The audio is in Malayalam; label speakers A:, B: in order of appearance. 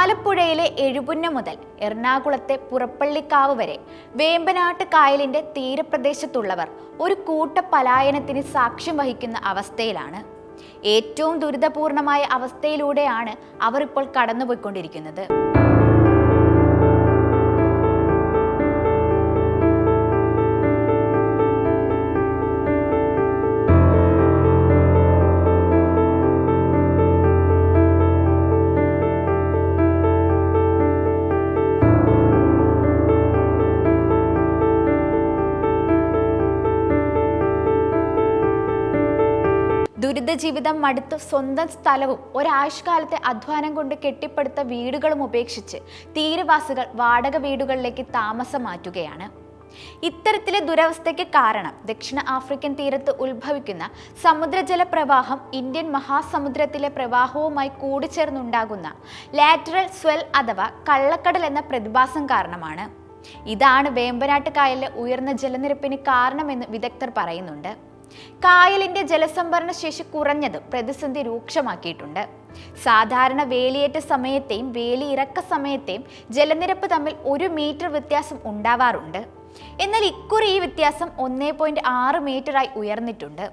A: ആലപ്പുഴയിലെ എഴുപുന്ന മുതൽ എറണാകുളത്തെ പുറപ്പള്ളിക്കാവ് വരെ വേമ്പനാട്ട് കായലിന്റെ തീരപ്രദേശത്തുള്ളവർ ഒരു കൂട്ട പലായനത്തിന് സാക്ഷ്യം വഹിക്കുന്ന അവസ്ഥയിലാണ്. ഏറ്റവും ദുരിതപൂർണമായ അവസ്ഥയിലൂടെയാണ് അവർ ഇപ്പോൾ കടന്നുപോയിക്കൊണ്ടിരിക്കുന്നത്. ദുരിത ജീവിതം മടുത്ത് സ്വന്തം സ്ഥലവും ഒരാഴ്ചക്കാലത്തെ അധ്വാനം കൊണ്ട് കെട്ടിപ്പടുത്ത വീടുകളും ഉപേക്ഷിച്ച് തീരവാസികൾ വാടക വീടുകളിലേക്ക് താമസം മാറ്റുകയാണ്. ഇത്തരത്തിലെ ദുരവസ്ഥയ്ക്ക് കാരണം ദക്ഷിണ ആഫ്രിക്കൻ തീരത്ത് ഉത്ഭവിക്കുന്ന സമുദ്രജല പ്രവാഹം ഇന്ത്യൻ മഹാസമുദ്രത്തിലെ പ്രവാഹവുമായി കൂടിച്ചേർന്നുണ്ടാകുന്ന ലാറ്ററൽ സ്വെൽ അഥവാ കള്ളക്കടൽ എന്ന പ്രതിഭാസം കാരണമാണ്. ഇതാണ് വേമ്പനാട്ട് കായലിലെ ഉയർന്ന ജലനിരപ്പിന് കാരണമെന്ന് വിദഗ്ധർ പറയുന്നുണ്ട്. കായലിന്റെ ജലസംഭരണ ശേഷി കുറഞ്ഞത് പ്രതിസന്ധി രൂക്ഷമാക്കിയിട്ടുണ്ട്. സാധാരണ വേലിയേറ്റ സമയത്തെയും വേലിയിറക്ക സമയത്തെയും ജലനിരപ്പ് തമ്മിൽ 1 മീറ്റർ വ്യത്യാസം ഉണ്ടാവാറുണ്ട്. എന്നാൽ ഇക്കുറി ഈ വ്യത്യാസം 1.6 മീറ്ററായി ഉയർന്നിട്ടുണ്ട്.